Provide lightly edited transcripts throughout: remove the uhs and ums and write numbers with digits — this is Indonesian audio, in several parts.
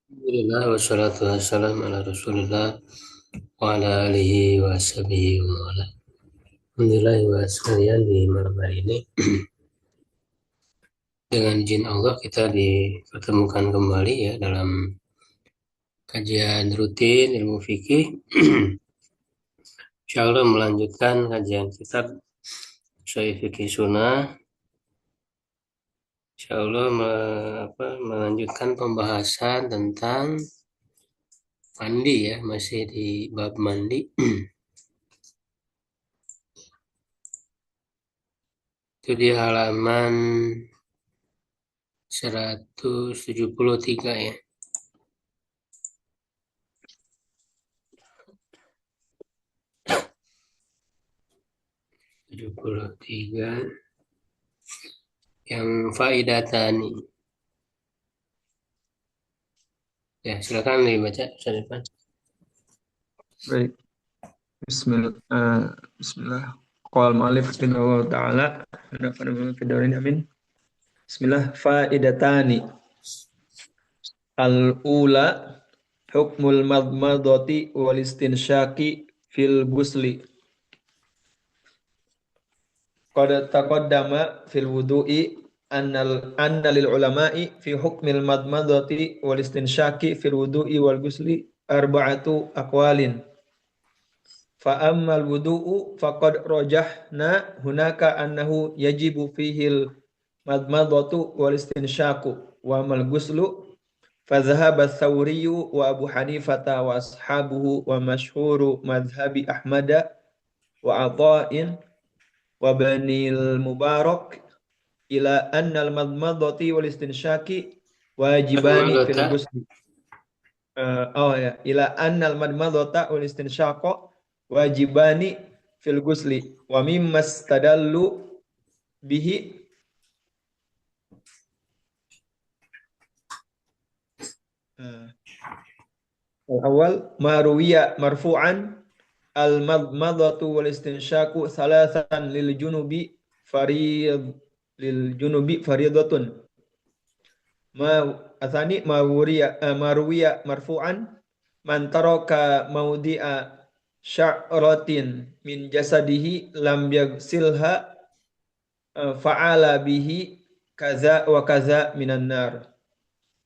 Alhamdulillah wassalatu wassalamu ala Rasulillah wa ala alihi wa sahbihi wa wala. Alhamdulillah wa sekalian di malam hari ini dengan izin Allah kita dipertemukan kembali ya dalam kajian rutin ilmu fikih. Insyaallah melanjutkan kajian kitab Sahih Fikih Sunnah. Insyaallah melanjutkan pembahasan tentang mandi ya, masih di bab mandi. Itu di halaman 173 ya. 73 yang faidatani. Ya, silakan dibaca Ustaz Irfan. Baik, Bismillah. Bismillah. Qal mu'allif rahimahullah ta'ala. Amin. Bismillah. Faidatani. Al-ula hukmul madmadati wal istinsyaqi fil gusli. Qad taqaddama fil wudu'i anna lil ulama'i fi hukmil madmadati wal istinsyaqi fil wudu'i wal gusli arba'atu aqwalin. Fa ammal wudu'u faqad rajahna hunaka annahu yajibu fihil madmadatu wal istinsyaqu wa mal guslu fa dhahaba ats-Tsauriyyu wa Abu Hanifata wa ashabuhu wa masyhuru madhhabi Ahmada wa Atha'in wa Banil Mubarak ila anna al-madmadati wal istinsyaqi wajibani fil Madmadata. ghusli. Ila anna al-madmadata wal istinsyaqa wajibani fil ghusli wa mimma stadallu bihi al-awwal ma ruwiya marfu'an al-madmadatu wal istinsyaqu thalathan lil junubi fariidatun ma ruwiya marfu'an man taraka maudi'a sya'ratin min jasadihi lam yagsilha fa'ala bihi kaza wa kaza minan nar.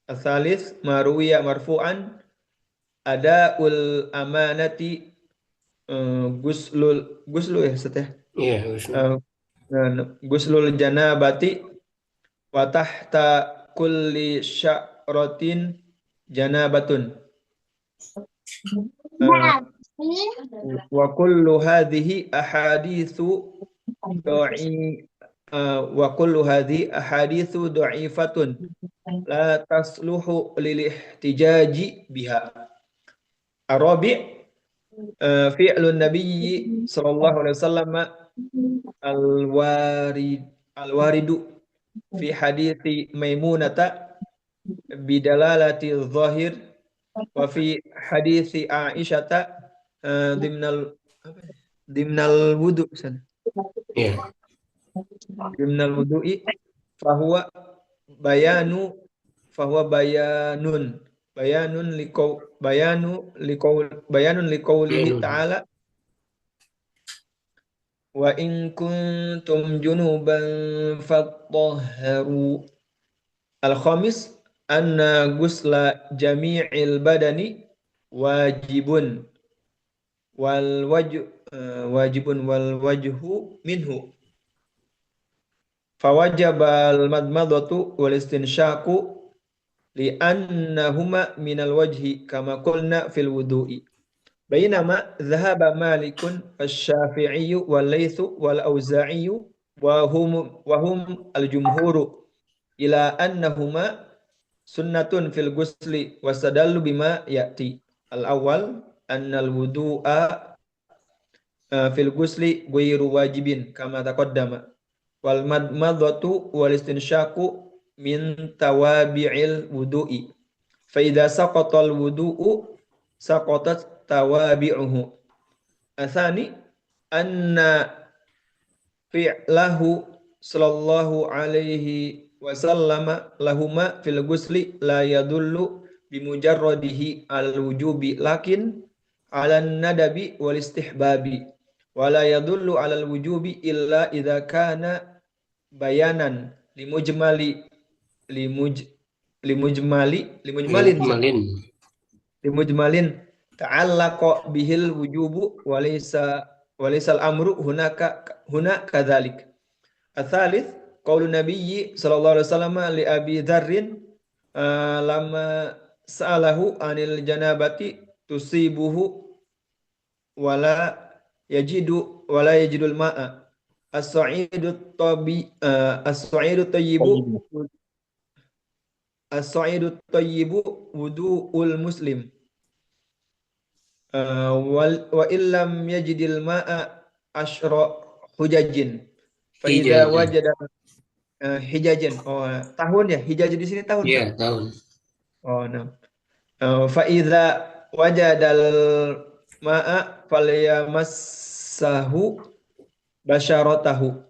Asalis ma ruwiya marfu'an adaul amanati guslu ya seteh Iya, guslul janabati wa tahta kulli sya'ratin janabatun wa kullu hadhihi ahaditsu da'i wa kullu hadhihi ahaditsu dha'ifatun la tasluhu lil ihtijaji biha. Arabi fi'lun nabiyyi sallallahu alaihi wasallam al-waridu fi hadithi Maimunata bidalalati zahir wa fi hadithi Aisyata dimnal wudu iya. dimnal wudu'i fahuwa bayanu fahuwa bayanun liqaulihi ta'ala wa in kuntum junuban fatahharu. Al-khamis anna gusla jami'il badani wajibun wal wajhu minhu fawajabal madmadatu wal istinsyaqu li'annahuma minal wajhi kama qulna fil wudu'i. Bainama dhahaba Malikun asy-Syafi'iyyu wal Laitsu wal Auza'iyu wa hum al-jumhuru ila annahuma sunnatun fil ghusli wastadallu bima ya'ti. Al-awwal annal wudu'a fil ghusli ghairu wajibin kama taqaddama wal madmadatu wal istinsyaqu min tawabi'il wudu'i fa idza saqata al wudu'u saqatat tawabi'uhu. Atsani anna fi'lahu sallallahu alaihi wasallam lahuma fil ghusli la yadullu bimujarradihi al-wujubi lakin 'alan nadabi wal istihbabi wa la yadullu 'alal wujubi illa idza kana bayanan limujmali limuj limujmalin Mujmalin. limujmalin ta'allaqa bihil wujubu walaysal amru huna kadzalik. Atsalits qaulun nabiyyi sallallahu alaihi wasallam li Abi Dzarrin lama sa'alahu anil janabati tusibuhu wala wala yajidul ma'a as-sa'idu as-sa'idu tayyibu as-sa'idu tayyibu wudu'ul muslim wa illam yajidil ma'a asyra hujajin fa idza Hijazan. wajada hijajin. Oh, tahun ya, hijaj di sini tahun kan? Ya, tahun. Oh, nah. Fa idza wajadal ma'a falyamassahu basyaratahu.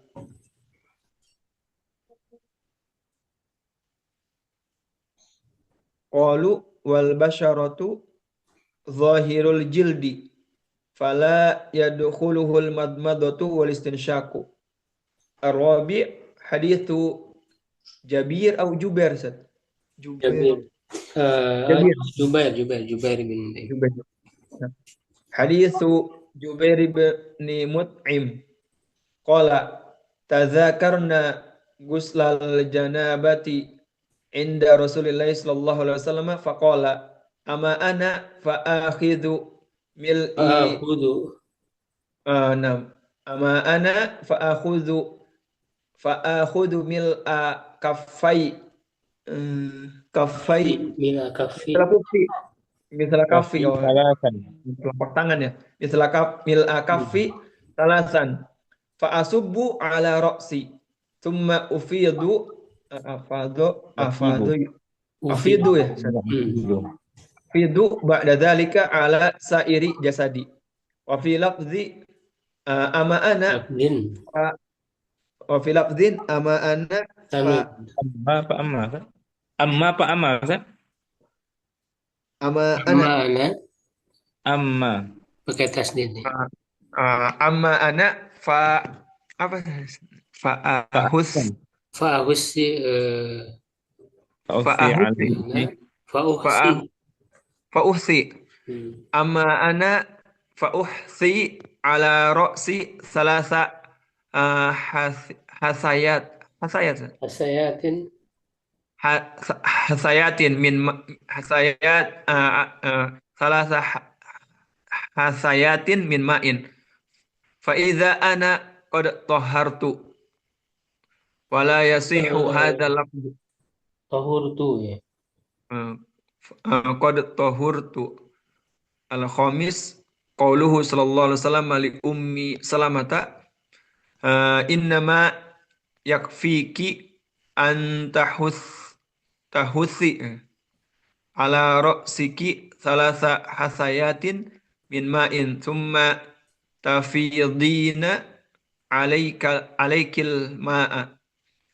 Qalu wal basyaratu zahirul jildi fala yadkhuluhul madmadatu wal istinsyaku. Ar-rabi' hadithu Jabir au Jubair Ustaz? Jabir. Jabir. Jubair bin Mut'im. Jubair. Hadithu Jubair bin Mut'im qala tazakarna guslal janabati inda Rasulillah sallallahu alaihi wasallam faqala ama ana fa akhidhu mil'i Fa'akhudhu. nam ama ana fa akhudhu mil'a kaffai Mila kafi. misal kufi misal kafi Kafi salasan. telapak tangan ya misal mil'a kaffi talasan fa asubbu ala ra'si thumma ufidu afidu ya afidu ba'da dzalika ala sairi jasadi wa fi lafzi ama ana Abdin. wa fi lafzin ama ana Tamim. Amma apa amma kan? ama ana Mana? Amma. Pakai tasdid nih. ama ana fa apa fa ahus Fa'ahusi. Fa'usi alaihi. Fa'uhsi. fa uhsi Hmm. ama ana fa uhsi ala ra'si salasa hasayat Asayatin. hasayatin min hasayat salasa hasayatin min ma'in fa idza ana qad tahartu wala yasihu hadzal lafz Tahur tu ya. qad tahurtu al khamis qauluhu sallallahu alaihi wasallam li ummi salamata innama yakfiki an tahusi ala ra'siki salasa hasayatin min ma'in thumma tafidina alaikil ma'a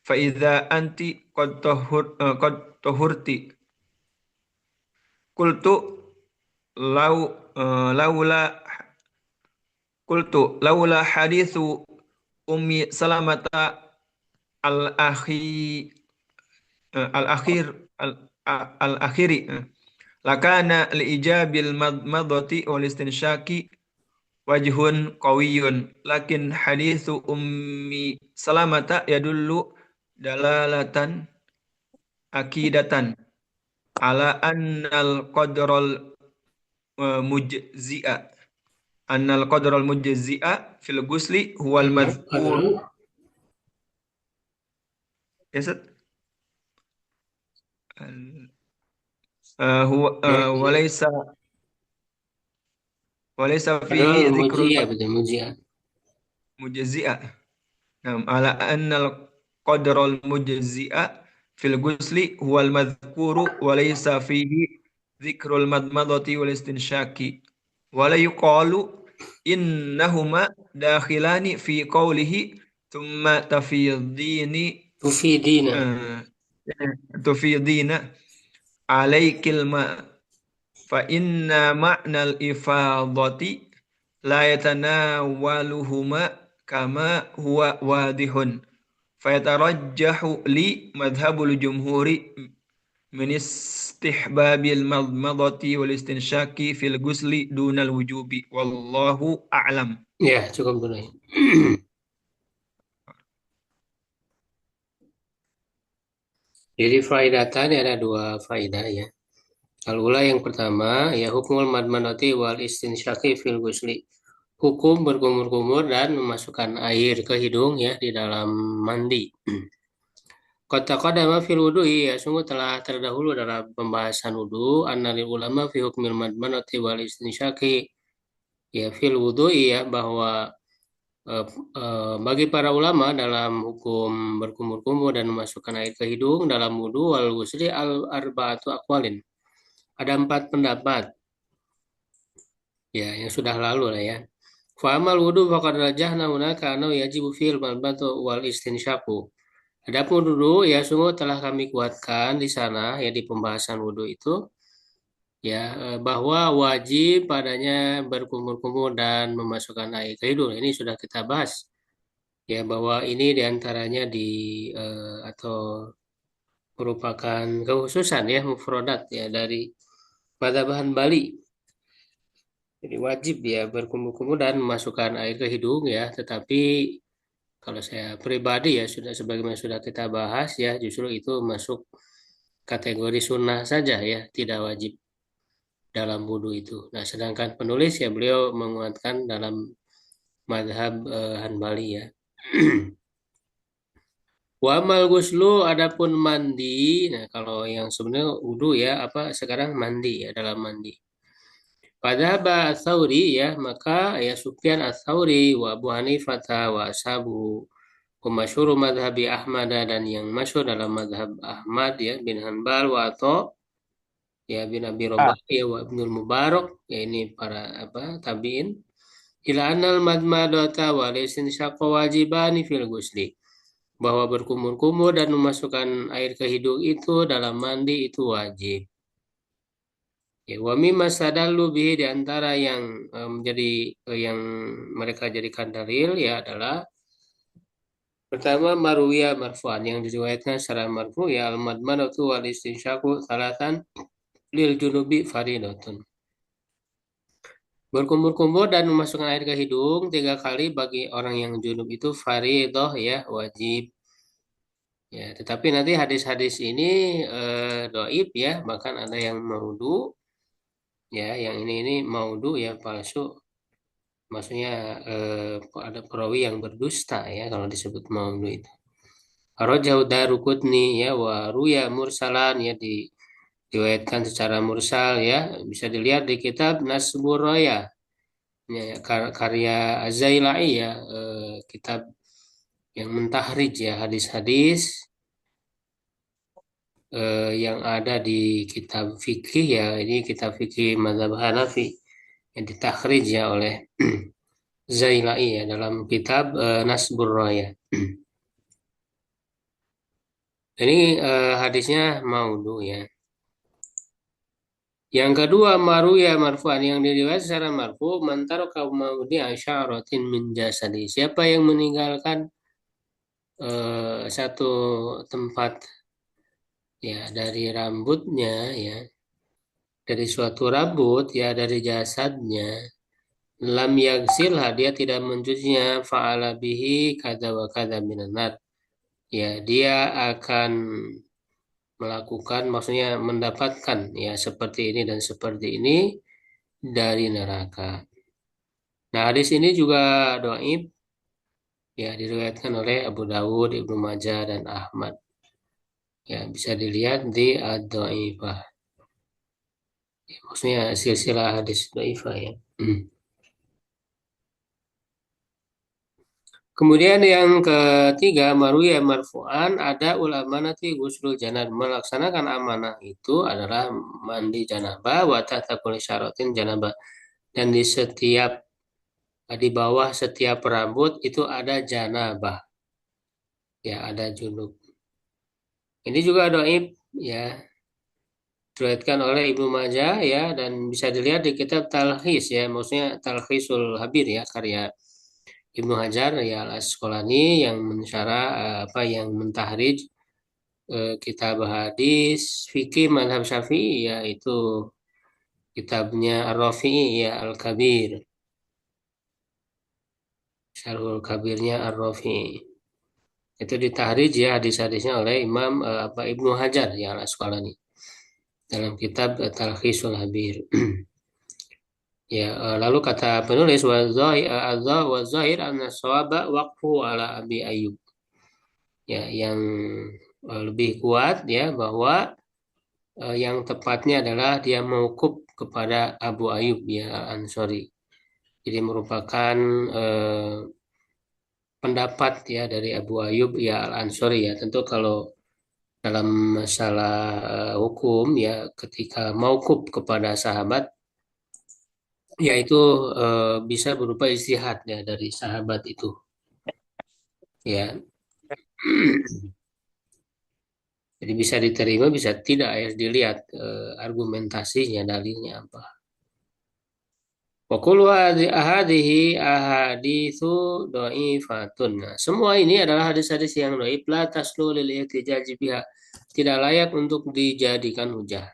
fa idza anti qad tahurti qultu laula hadithu ummi salamata al-akhiri lakana li-ijabil madmadati wal istinsyaki wajhun qawiyyun lakin hadithu ummi salamata yadullu dalalatan akidatan ala annal qadral mujzi'a fil ghusli huwal madhkur Yasad huwa walaysa fihi dzikrul Mujia betul mujia. mujzi'a. Ala annal qadral mujzi'a fil ghusli huwal madhkuru walaysa fihi dzikrul madmadati wal istinsyaki. Wala yuqalu innahuma dakhilani fi qawlihi thumma tafidina alaikil ma fa inna ma'nal ifadati la yatanawaluhuma kama huwa wadihun fayatarajjahu li madhabul jumhuri min istihbabil madmadati wal istinsyaki fil gusli dunal wujubi wallahu a'lam. Ya, cukup dulu ya. Jadi faidatan ada dua faidah ya. Al-ula yang pertama ya hukmul madmadati wal istinsyaki fil gusli. Hukum berkumur-kumur dan memasukkan air ke hidung ya di dalam mandi. Kota qadama fil wudu'i ya sungguh telah terdahulu dalam pembahasan wudu annalil ulama fi hukmil madmadati wal istinsyaki ya fil wudu'i ya bahwa bagi para ulama dalam hukum berkumur-kumur dan memasukkan air ke hidung dalam wudu wal ghusli al arba'atu aqwalin. Ada 4 pendapat ya yang sudah lalu lah ya. Fa'amal wudu faqad rajahna hunaka annahu yajibu fil madmadatu wal istinsyaku. Adapun wudu ya sungguh telah kami kuatkan di sana ya di pembahasan wudu itu ya bahwa wajib padanya berkumur-kumur dan memasukkan air ke hidung. Ini sudah kita bahas ya bahwa ini diantaranya atau merupakan kekhususan ya mufrodat ya dari madzhab Hanbali. Jadi wajib ya berkumur-kumur dan memasukkan air ke hidung ya, tetapi kalau saya pribadi ya sudah sebagaimana sudah kita bahas ya justru itu masuk kategori sunnah saja ya, tidak wajib dalam wudhu itu. Nah, sedangkan penulis ya beliau menguatkan dalam madhab Hanbali ya. Wa amal guslu adapun mandi. Nah, kalau yang sebenarnya wudhu ya apa sekarang mandi ya dalam mandi. Pada Ats-Tsauri ya maka ya Sufyan Ats-Tsauri wa Abu Hanifah wa ashabu masyhur madhabi Ahmad dan yang masyhur dalam madhab Ahmad ya bin Hanbal wa Atha ya bin Abi Rabah ya wa Ibnul Mubarak ya ini para apa tabi'in ila anal madmadata wal istinsyaqa wajibani fil ghusli bahwa berkumur-kumur dan memasukkan air ke hidung itu dalam mandi itu wajib. Ya, wa mimma sadallu bihi di antara yang menjadi yang mereka jadikan dalil ya adalah pertama marwiya marfu'an yang diriwayatkan secara marfu ya al-madmadatu wal istinsyaku salatan lil junubi faridatun. Berkumur-kumur dan memasukkan air ke hidung 3 kali bagi orang yang junub itu faridah ya wajib. Ya, tetapi nanti hadis-hadis ini doib ya, bahkan ada yang maudu ya, yang ini maudu ya palsu. Maksudnya ada perawi yang berdusta ya kalau disebut maudu itu. Arojau Daruqutni ya wa ruya mursalan ya diriwayatkan secara mursal ya bisa dilihat di kitab Nasbur Raya ya, karya Az-Zailai ya kitab yang mentahrij ya hadis-hadis yang ada di kitab fikih ya ini kitab fikih mazhab Hanafi yang ditakhrij ya oleh Zailai ya dalam kitab Nasbur Raya. Ini hadisnya maudhu ya. Yang kedua maru ya marfu'an yang diriwayatkan secara marfu mantaro kaum maudi asyaratin min jasadi. Siapa yang meninggalkan satu tempat ya dari rambutnya ya dari suatu rambut ya dari jasadnya lam yagsilha dia tidak mencucinya fa'ala bihi kada wa kada minan nar. Ya dia akan melakukan maksudnya mendapatkan ya seperti ini dan seperti ini dari neraka. Nah, hadis ini juga dhaif ya diriwayatkan oleh Abu Dawud, Ibnu Majah dan Ahmad. Ya, bisa dilihat di Ad-Dhaifah. Ya, maksudnya silsilah hadis dhaifah ya. Kemudian yang ketiga, maruya marfu'an ada ulama nanti guslul janab melaksanakan amanah itu adalah mandi janabah wa tahta kulli syaratin janabah dan di bawah setiap rambut itu ada janabah. Ya, ada junub. Ini juga dhaif ya. diriwayatkan oleh Ibnu Majah ya, dan bisa dilihat di kitab Talkhis ya, maksudnya Talkhisul Habir ya, karya Ibnu Hajar ya Al Asqalani yang mensyarah yang mentahrij kitab hadis fikih mazhab Syafi'i yaitu kitabnya Ar-Rafi'i ya Al-Kabir, Syarhul Kabirnya Ar-Rafi'i. Itu ditahrij ya hadis-hadisnya oleh Imam Ibnu Hajar ya Al Asqalani dalam kitab Talkhisul Habir. Ya, lalu kata penulis wa zahir anna shawaba waqfu ala Abi Ayyub. Ya, yang lebih kuat ya bahwa yang tepatnya adalah dia mauquf kepada Abu Ayyub ya Al-Ansari. Jadi merupakan pendapat ya dari Abu Ayyub ya Al-Ansari ya. Tentu kalau dalam masalah hukum ya ketika mauquf kepada sahabat yaitu bisa berupa ijtihad ya dari sahabat itu ya. Jadi bisa diterima bisa tidak ya dilihat argumentasinya dalilnya apa. Wa kullu hadhihi ahaditsu dhaifatun. Nah, semua ini adalah hadis-hadis yang dhaif la taslu lil ihtijaj biha. Tidak layak untuk dijadikan hujah.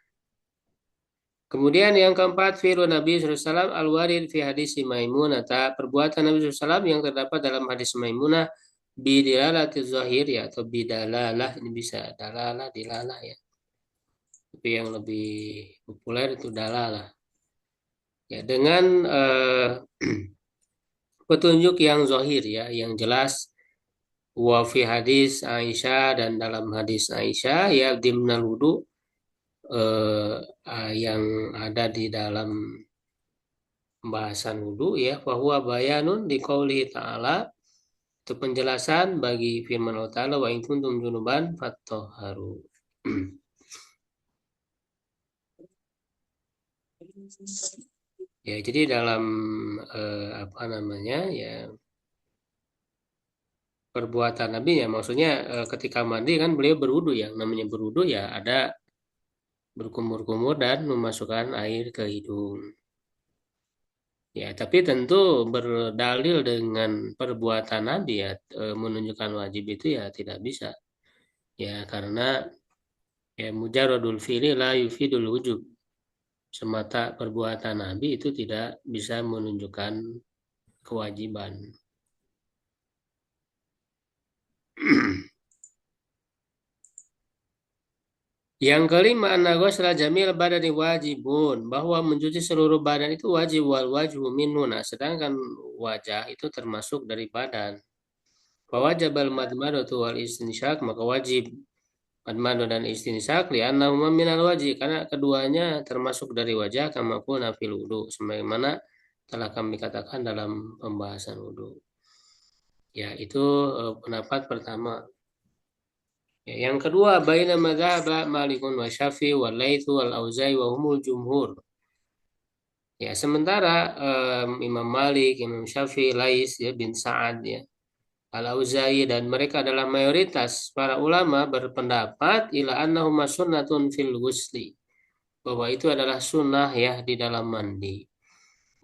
Kemudian yang keempat, fi'lu Nabi SAW al-warid fi hadis Maimunah. Perbuatan Nabi SAW yang terdapat dalam hadis Maimunah bidilalati zahir ya atau bidalalah, ini bisa dalalah dilalah ya. Tapi yang lebih populer itu dalalah. Ya dengan petunjuk yang zahir ya, yang jelas wa fi hadis Aisyah dan dalam hadis Aisyah ya dimnal wudu yang ada di dalam pembahasan wudhu ya bahwa bayanun di qauli ta'ala itu penjelasan bagi firman Allah Ta'ala wa in kuntum junuban fattahharu. Ya jadi dalam ya perbuatan Nabi ya maksudnya ketika mandi kan beliau berwudu ya, namanya berwudu ya ada berkumur-kumur dan memasukkan air ke hidung. Ya, tapi tentu berdalil dengan perbuatan Nabi ya menunjukkan wajib itu ya tidak bisa. Ya, karena ya mujarradul fi'li la yufidul wujub. Semata perbuatan Nabi itu tidak bisa menunjukkan kewajiban. Yang kelima, anna ghusla jamil badani wajibun, bahwa mencuci seluruh badan itu wajib wal wajhu minhu. Nah, sedangkan wajah itu termasuk dari badan. Fawajabal madmadatu wal istinsyaq, maka wajib madmadu dan istinsyaq li'annahuma minal wajib, karena keduanya termasuk dari wajah kama qulna fil wudu, sebagaimana telah kami katakan dalam pembahasan wudu. Ya, itu pendapat pertama. Ya, yang kedua, baina madzhab Malikun wa Syafi'i wal Laits wal Auza'i wa humul jumhur. Ya, sementara Imam Malik, Imam Syafi'i, Lais ya bin Sa'ad ya, Al-Auza'i dan mereka adalah mayoritas para ulama berpendapat ila annahuma sunnatun fil ghusli, bahwa itu adalah sunnah ya di dalam mandi.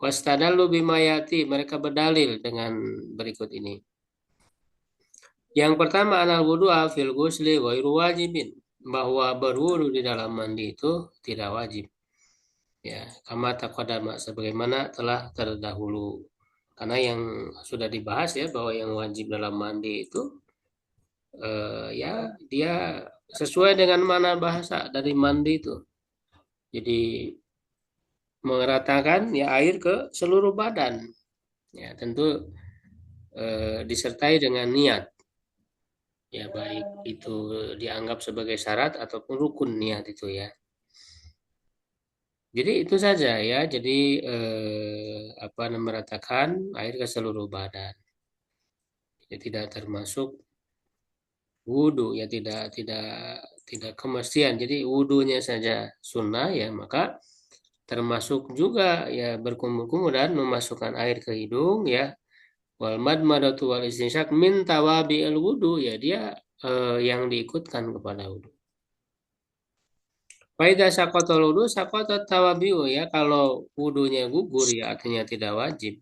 Wastadallu bimayati, mereka berdalil dengan berikut ini. Yang pertama, anal wudu'a fil ghusli ghairu wajibin, bahwa berwudu di dalam mandi itu tidak wajib. Ya, kama taqaddama, sebagaimana telah terdahulu. Karena yang sudah dibahas ya bahwa yang wajib dalam mandi itu ya dia sesuai dengan mana bahasa dari mandi itu. Jadi meratakan ya air ke seluruh badan. Ya, tentu disertai dengan niat. Ya, baik itu dianggap sebagai syarat ataupun rukun niat itu ya. Jadi itu saja ya. Jadi meratakan air ke seluruh badan. Ya, tidak termasuk wudhu ya, tidak kemestian. Jadi wudhunya saja sunnah ya, maka termasuk juga ya berkumur-kumur dan memasukkan air ke hidung ya. Wal madmadatu wal istinsyaq min tawabi'il wudhu, ya dia yang diikutkan kepada wudhu. Faida sakotul wudu sakotot tawabiu ya, kalau wudunya gugur ya artinya tidak wajib.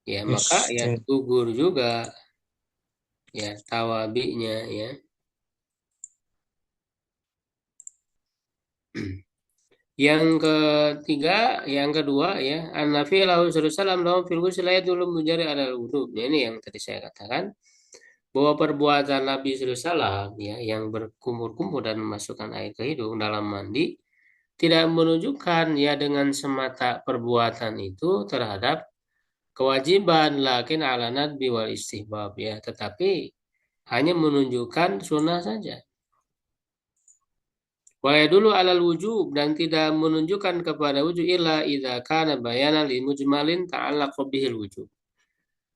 Ya maka Yes. ya gugur juga ya tawabinya ya. Yang ketiga, yang kedua ya, an-nafi lahu salam lahum fil ghusl dulu mujari ala wudu. Nah, ini yang tadi saya katakan bahwa perbuatan Nabi SAW ya yang berkumur-kumur dan memasukkan air ke hidung dalam mandi tidak menunjukkan ya dengan semata perbuatan itu terhadap kewajiban lakin ala nadbi wal istihbab ya, tetapi hanya menunjukkan sunnah saja. Wa dulu alal wujub dan tidak menunjukkan kepada wujud illa idza kana bayanan li mujmalin ta'allaqu bihil wujub.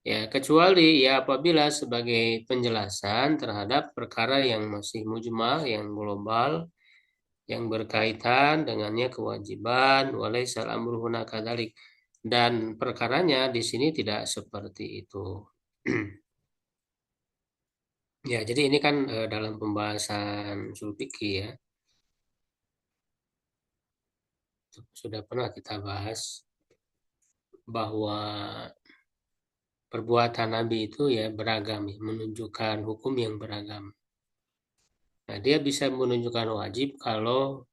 Ya, kecuali ya apabila sebagai penjelasan terhadap perkara yang masih mujmal, yang global, yang berkaitan dengannya kewajiban, walaisal amru huna kadzalik. Dan perkaranya di sini tidak seperti itu. Ya, jadi ini kan dalam pembahasan ushul fikih ya, sudah pernah kita bahas bahwa perbuatan Nabi itu ya beragam ya, menunjukkan hukum yang beragam. Nah, dia bisa menunjukkan wajib kalau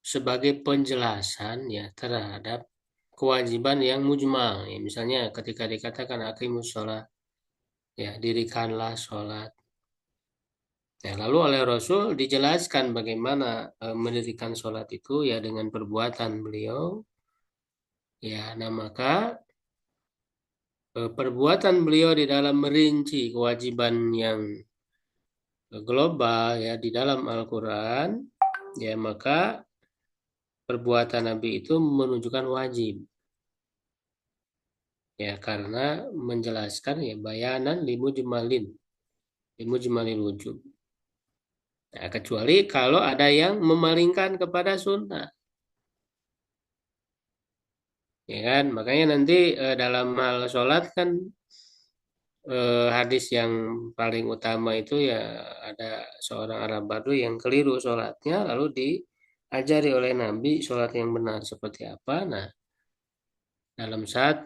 sebagai penjelasan ya terhadap kewajiban yang mujmal. Ya, misalnya ketika dikatakan aqimus sholat, ya dirikanlah sholat. Ya, lalu oleh Rasul dijelaskan bagaimana mendirikan sholat itu ya dengan perbuatan beliau. Ya, nah maka perbuatan beliau di dalam merinci kewajiban yang global ya di dalam Al-Quran, ya maka perbuatan Nabi itu menunjukkan wajib. Ya karena menjelaskan ya bayanan limujmalin wujub. Nah, kecuali kalau ada yang memalingkan kepada sunnah. Ya kan, makanya nanti dalam hal sholat kan hadis yang paling utama itu ya ada seorang Arab Badu yang keliru sholatnya lalu diajari oleh Nabi sholat yang benar seperti apa. Nah, dalam saat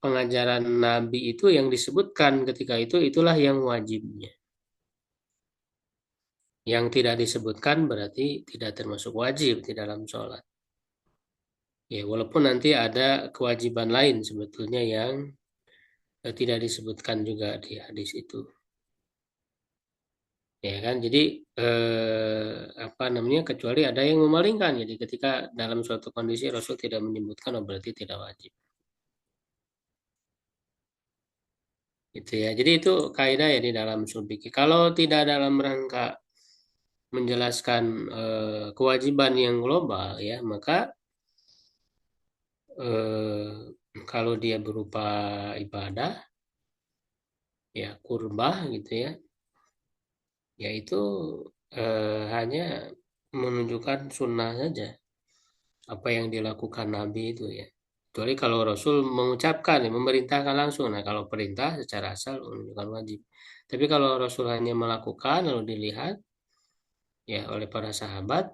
pengajaran Nabi itu yang disebutkan ketika itu itulah yang wajibnya. Yang tidak disebutkan berarti tidak termasuk wajib di dalam sholat. Ya, walaupun nanti ada kewajiban lain sebetulnya yang tidak disebutkan juga di hadis itu. Ya kan, jadi apa namanya kecuali ada yang memalingkan. Jadi ketika dalam suatu kondisi Rasul tidak menyebutkan, oh berarti tidak wajib. Gitu ya. Jadi itu kaidah ya di dalam ushul fikih. Kalau tidak dalam rangka menjelaskan kewajiban yang global ya, maka kalau dia berupa ibadah ya kurbah gitu ya, yaitu hanya menunjukkan sunnah saja apa yang dilakukan Nabi itu ya. Kecuali kalau Rasul mengucapkan ya, memerintahkan langsung. Nah kalau perintah secara asal menunjukkan wajib. Tapi kalau Rasul hanya melakukan lalu dilihat ya oleh para sahabat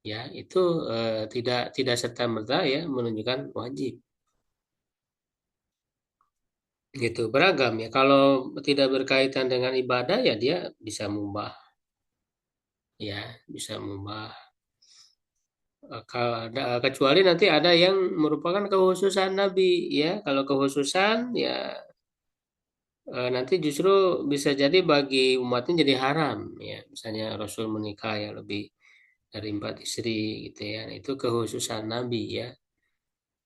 ya itu tidak serta merta ya menunjukkan wajib. Gitu beragam ya. Kalau tidak berkaitan dengan ibadah ya dia bisa mubah ya, bisa mubah. Kalau ada kecuali nanti ada yang merupakan kekhususan Nabi ya. Kalau kekhususan ya nanti justru bisa jadi bagi umatnya jadi haram ya. Misalnya Rasul menikah ya lebih dari 4 istri gitu ya. Nah, itu kekhususan Nabi ya.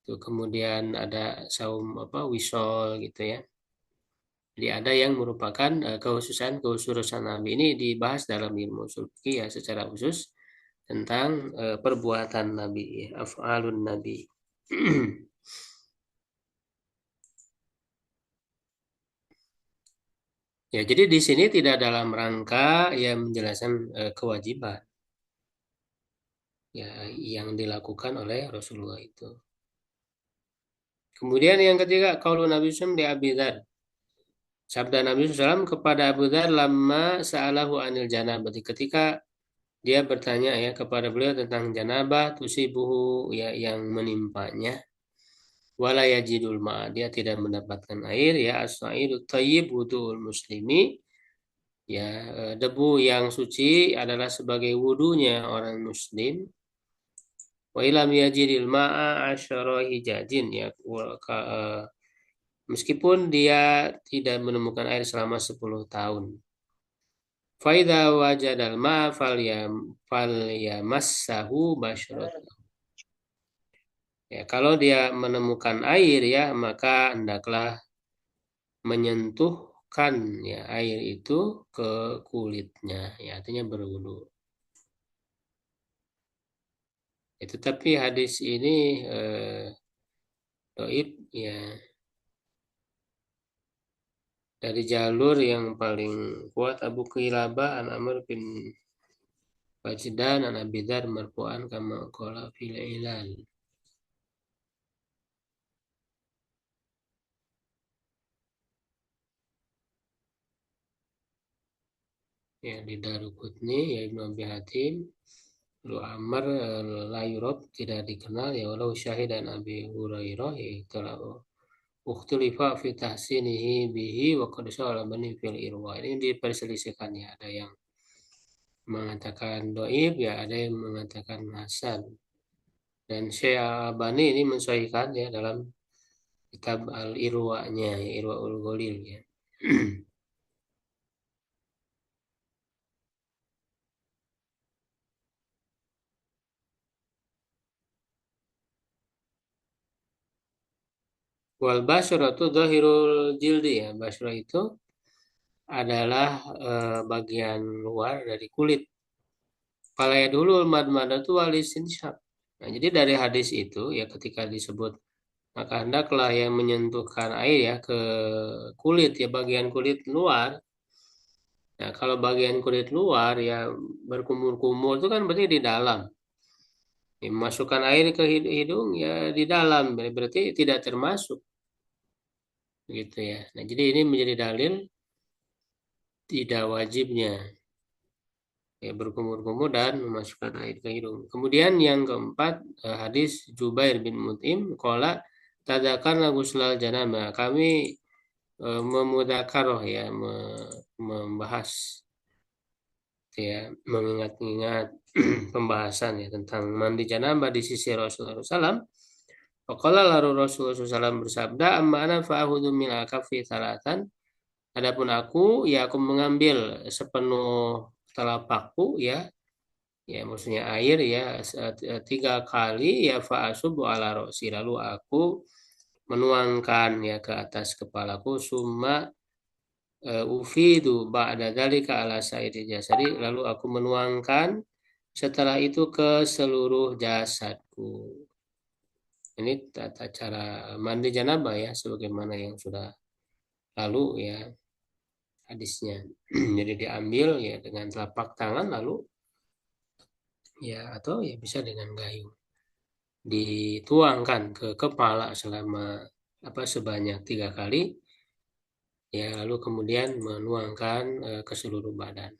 Itu kemudian ada saum apa wisol gitu ya. Jadi ada yang merupakan kekhususan Nabi. Ini dibahas dalam ilmu ushul fikih ya secara khusus tentang perbuatan Nabi, ya, af'alun Nabi. Ya, jadi di sini tidak dalam rangka yang menjelaskan kewajiban ya yang dilakukan oleh Rasulullah itu. Kemudian yang ketiga, qaulun Nabi SAW di Abi Dzar. Sabda Nabi SAW kepada Abu Dzar lama sa'alahu anil janabah. Ketika dia bertanya ya kepada beliau tentang janabah tusibuhu ya yang menimpanya. Wala yajidul ma, dia tidak mendapatkan air ya as-saidu thayyib wudu'ul muslimi, ya debu yang suci adalah sebagai wudunya orang muslim. Wa ilam yajidil ma'a asyara hijajin ya meskipun dia tidak menemukan air selama 10 tahun. Faida wajadal ma falyamassahu basyrat. Ya, kalau dia menemukan air ya maka hendaklah menyentuhkan ya air itu ke kulitnya, ya artinya berwudu. Ya, tetapi hadis ini doib ya dari jalur yang paling kuat Abu Qilabah an Amr bin Wajdan an Abi Dzar marfu'an kama qala fil ilal. Ya di Daruqutni ya Ibnu Abi Hatim Lu Amr la yurab tidak dikenal ya walau syahidan Abi Hurairah ya telah ukhtulifa fi tahsinihi bihi wa qad sa'ala bani fil irwa. Ini diperselisihkan ya, ada yang mengatakan doib ya ada yang mengatakan hasan, dan Syekh Albani ini mensahihkan ya dalam kitab Al-Irwa-nya ya, Irwaul Ghalil ya. Wal basyratu dhahirul jildi ya, basyra itu adalah bagian luar dari kulit. Palaya dulu mad-madatu wal istinsyak. Nah, jadi dari hadis itu ya ketika disebut maka hendaklah yang menyentuhkan air ya ke kulit ya bagian kulit luar. Nah, kalau bagian kulit luar ya berkumur-kumur itu kan berarti di dalam. Ya, masukkan air ke hidung ya di dalam berarti tidak termasuk gitu ya. Nah, jadi ini menjadi dalil tidak wajibnya ya berkumur-kumur dan memasukkan air ke hidung. Kemudian yang keempat hadis Jubair bin Mut'im qala tadzakarna ghuslal janabah. Kami memudzakarah ya membahas ya mengingat-ingat pembahasan ya tentang mandi janabah di sisi Rasulullah SAW. Faqala lalu Rasulullah SAW bersabda amma ana fa'khudhu min al-kaffi thalatan. Adapun aku ya aku mengambil sepenuh telapakku ya, ya maksudnya air ya 3 kali ya fa'asubu ala rosi, lalu aku menuangkan ya ke atas kepalaku summa ufidu ba'da dzalika ala sairi jasadi, lalu aku menuangkan setelah itu ke seluruh jasadku. Ini tata cara mandi janabah ya sebagaimana yang sudah lalu ya hadisnya. Jadi diambil ya dengan telapak tangan lalu ya atau ya bisa dengan gayung dituangkan ke kepala selama sebanyak 3 kali ya lalu kemudian menuangkan ke seluruh badan.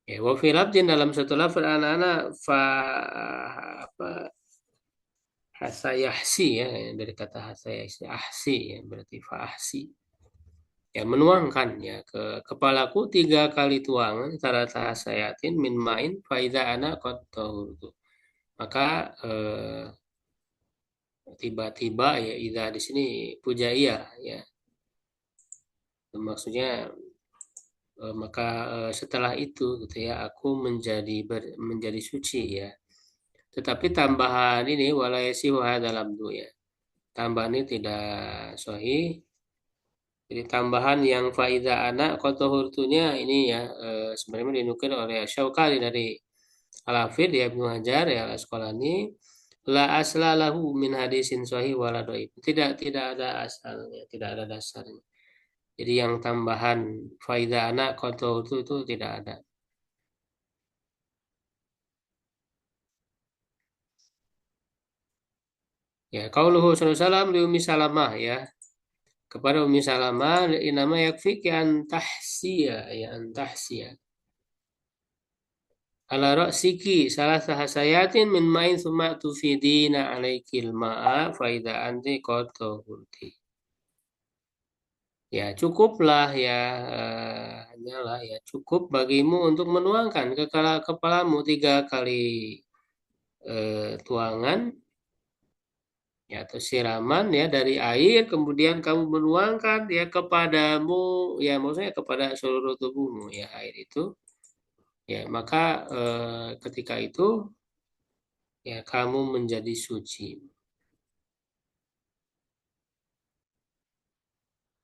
Ya wa fi labdin dalam satu lafaz anak-anak fa hasayahsi ya dari kata hasayahsi ahsi ya berarti fa ahsi ya menuangkan ya ke kepalaku 3 kali tuangan tara tahasayatin min main faida ana qad tahurtu. Maka tiba-tiba ya idza di sini pujaiyah ya maksudnya maka setelah itu gitu ya aku menjadi suci ya, tetapi tambahan ini walayasi dalam ya tambahan ini tidak sahih. Jadi tambahan yang faida anak kotohurtunya ini ya sebenarnya dinukil oleh Syaukani dari Al-Hafidh ya Ibnu Hajar ya Al-Asqalani la asla lahu min hadisin sahih wala dhaif. Tidak ada asalnya, tidak ada dasarnya. Jadi yang tambahan faida anak kotohurtu itu tidak ada. Ya, qauluhu sallallahu alaihi wasallam li Ummi Salamah ya. Kepada Ummi Salamah inama yakfiki an tahsiya ya an tahsiya. ala ra'siki salah sahasayatin min main summa tufidina alaikil ma'a faida anti qotahurti. Ya cukuplah ya, hanyalah ya cukup bagimu untuk menuangkan ke kepalamu 3 kali tuangan ya atau siraman ya dari air, kemudian kamu menuangkan ya kepadamu, ya maksudnya kepada seluruh tubuhmu ya air itu, ya maka ketika itu ya kamu menjadi suci.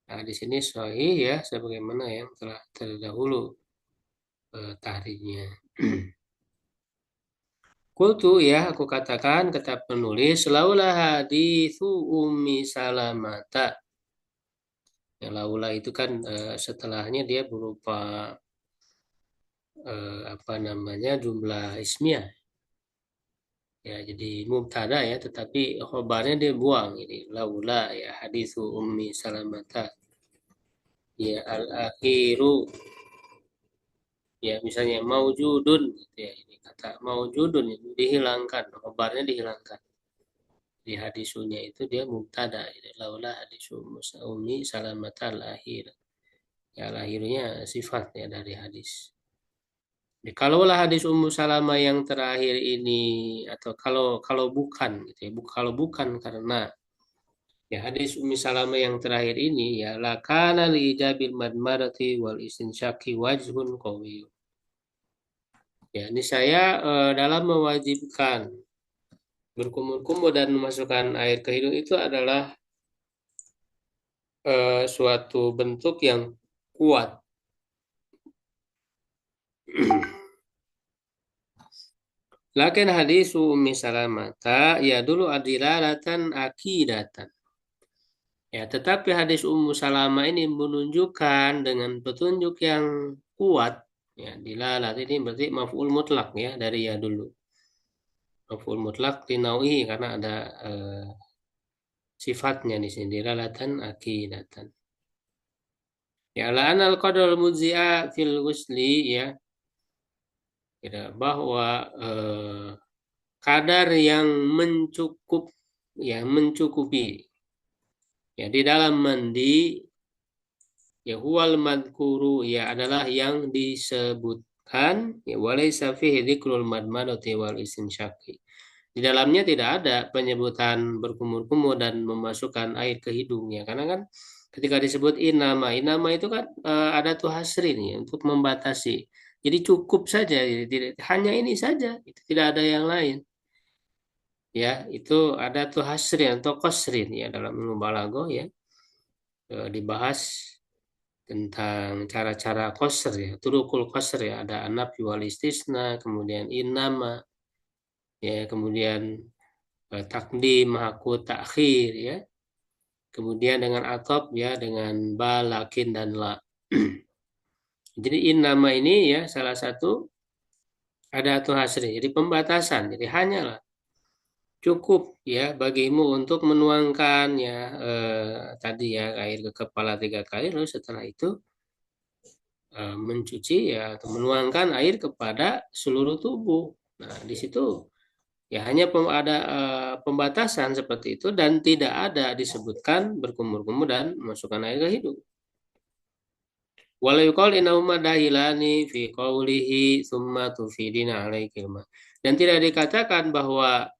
Nah di sini sahih ya sebagaimana yang telah terdahulu tahrifnya. Kultu ya aku katakan kata penulis laulah hadithu Ummi Salamata. Ya, laula itu kan setelahnya dia berupa apa namanya jumlah ismiyah. Ya jadi mubtada ya, tetapi khobarnya dia buang ini laula ya hadithu Ummi Salamata. Ya al-akhiru ya misalnya maujudun gitu ya, ini kata maujudun itu dihilangkan, khobarnya dihilangkan. Di hadisunya itu dia mubtada ya, laula hadisu Ummi Salamata al-akhir. Ya lahirnya sifatnya dari hadis. Ya, kalaulah hadis Ummu Salamah yang terakhir ini atau kalau bukan gitu ya, kalau bukan karena ya hadis Ummi Salamah yang terakhir ini ya lakana li ijabil madmarati wal istinsyaqi wajhun qawi. Ya, ini saya dalam mewajibkan berkumur-kumur dan memasukkan air ke hidung itu adalah suatu bentuk yang kuat. Lakin hadis Ummi Salamata ya dulu adilalatan akidatan. Ya, tetapi hadis Ummu Salamah ini menunjukkan dengan petunjuk yang kuat. Ya, dilalat ini berarti maf'ul mutlak ya dari ya dulu. Maf'ul mutlak dinaui karena ada sifatnya di sini dilalatan akidatan. Ya, la'an al-qadar mudzi'a fil ghusli ya. Ya, bahwa kadar yang mencukupi ya di dalam mandi ya huwal madkuru ya adalah yang disebutkan ya walaysa fihi dzikrul madmadati wal istinsyaqi. Di dalamnya tidak ada penyebutan berkumur-kumur dan memasukkan air ke hidungnya karena kan ketika disebut inama itu kan ada tuh hasrin ya untuk membatasi. Jadi cukup saja, hanya ini saja, itu tidak ada yang lain. Ya, itu ada tuh hasrin atau qasrin ya dalam ilmu balaghah ya. Dibahas tentang cara-cara qasr ya, turukul qasr ya, ada an-nafy wal istisna, kemudian innama ya, kemudian takdim, haku, takhir ya. Kemudian dengan atop ya, dengan ba, lakin dan la. Jadi innama ini ya salah satu ada atau hasri, jadi pembatasan. Jadi hanyalah cukup ya bagimu untuk menuangkan ya tadi ya air ke kepala 3 kali, lalu setelah itu mencuci ya atau menuangkan air kepada seluruh tubuh. Nah, di situ ya hanya ada pembatasan seperti itu dan tidak ada disebutkan berkumur-kumur dan masukkan air ke hidung. Walau yuqal innahuma dahilani fi qawlihi tsumma tufidina alaikil ma. Dan tidak dikatakan bahwa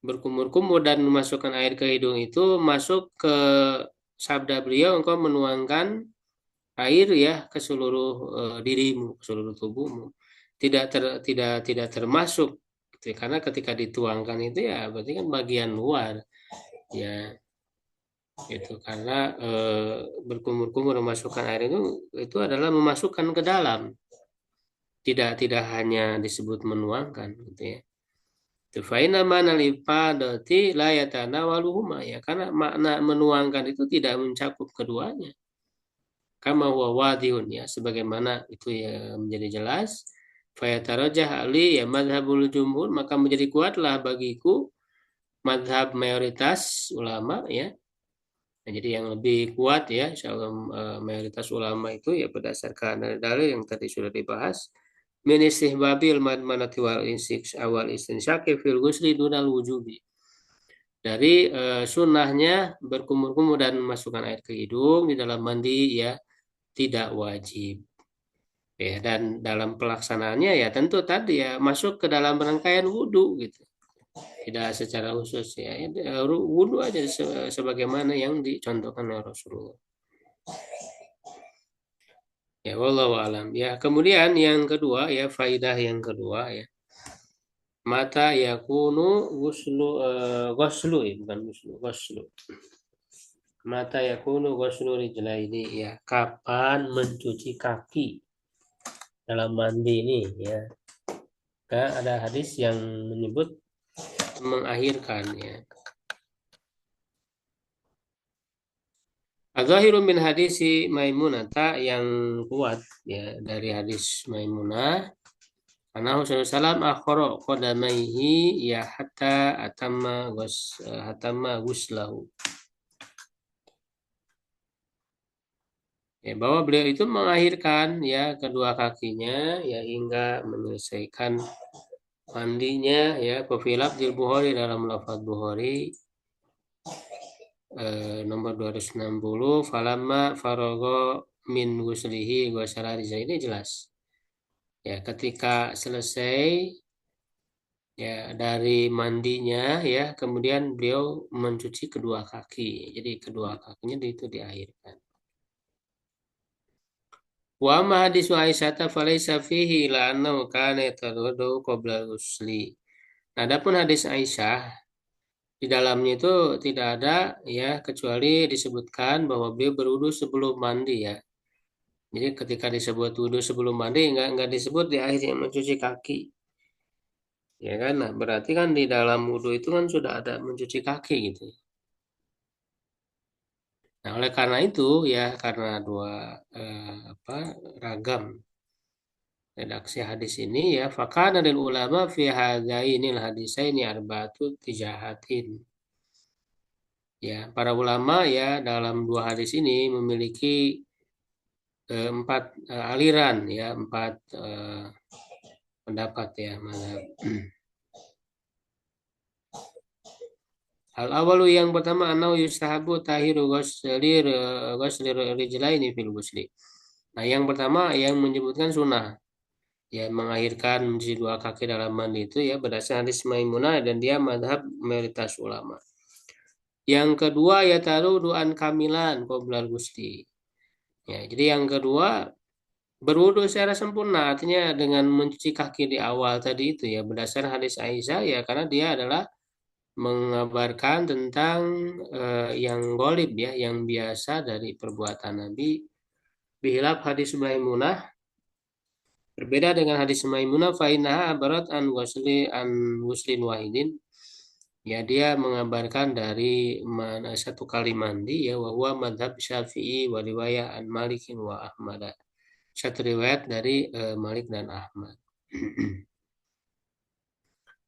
berkumur-kumur dan memasukkan air ke hidung itu masuk ke sabda beliau engkau menuangkan air ya ke seluruh dirimu, ke seluruh tubuhmu. Tidak termasuk gitu. Karena ketika dituangkan itu ya berarti kan bagian luar ya itu karena berkumur-kumur memasukkan air itu adalah memasukkan ke dalam. Tidak hanya disebut menuangkan gitu ya. Faina mana lipadati la yatanawaluhuma ya karena makna menuangkan itu tidak mencakup keduanya. Kama huwa wadihun ya sebagaimana itu ya menjadi jelas. Fayatarajah ali ya madhabul jumhur maka menjadi kuatlah bagiku madhab mayoritas ulama ya. Nah, jadi yang lebih kuat ya insyaallah mayoritas ulama itu ya berdasarkan dalil yang tadi sudah dibahas min istihbabil madmanati wal awal istinsyaqi fil ghusli dunal wujubi. Dari sunnahnya berkumur-kumur dan memasukkan air ke hidung di dalam mandi ya tidak wajib. Ya, dan dalam pelaksanaannya ya tentu tadi ya masuk ke dalam rangkaian wudhu gitu. Tidak secara khusus ya, wudhu aja sebagaimana yang dicontohkan oleh Rasulullah. Ya, wallahu alam. Ya, kemudian yang kedua ya, faidah yang kedua ya. Mata yakunu ghuslu bukan ghuslu. Mata yakunu ghuslu rijlaini ya, kapan mencuci kaki dalam mandi ini ya. Karena ada hadis yang menyebut mengakhirkan ya. Az-zahiru min hadisi Maimunah yang kuat ya dari hadis Maimunah. Karena Rasulullah SAW akhara qadamaihi ya hatta atama guslahu. Ya, bahwa beliau itu mengakhirkan ya kedua kakinya ya hingga menyelesaikan mandinya ya pefilaf di Bukhari dalam lafaz Bukhari nomor 260 falamma faragha min guslihi ghusala ini jelas. Ya, ketika selesai ya dari mandinya ya kemudian beliau mencuci kedua kaki. Jadi kedua kakinya itu diakhirkan. Wa ma hadis Aisyah falaysa fihi la annahu kana yatawaddu qabla ghusli. Adapun hadis Aisyah di dalamnya itu tidak ada ya kecuali disebutkan bahwa beliau berwudu sebelum mandi ya. Jadi ketika disebut wudu sebelum mandi enggak disebut di akhirnya mencuci kaki. Ya kan? Nah, berarti kan di dalam wudu itu kan sudah ada mencuci kaki gitu. Nah, oleh karena itu ya karena dua ragam redaksi hadis ini ya fakana lil ulama fi hadainil hadisaini arba'atu tijahatin. Ya, para ulama ya dalam dua hadis ini memiliki empat aliran ya, empat pendapat ya mazhab. Hal awalu yang pertama anau yustahabu tahiru ghusli rijlaini fil ghusli. Nah, yang pertama yang menyebutkan sunnah ya mengakhirkan mencuci dua kaki dalam mandi itu ya berdasarkan hadis Maimunah dan dia mazhab mayoritas ulama. Yang kedua ya taruduan kamilan qoblal ghusli. Ya, jadi yang kedua berwudu secara sempurna artinya dengan mencuci kaki di awal tadi itu ya berdasarkan hadis Aisyah ya karena dia adalah mengabarkan tentang yang golib ya yang biasa dari perbuatan Nabi. Bihilaf hadis Maimunah berbeda dengan hadis Maimunah fa innaha abarat an ghuslin wahidin. Ya dia mengabarkan dari satu kali mandi ya wa huwa madhab Syafi'i wa riwayah an Malikin wa Ahmad. Satu riwayat dari Malik dan Ahmad.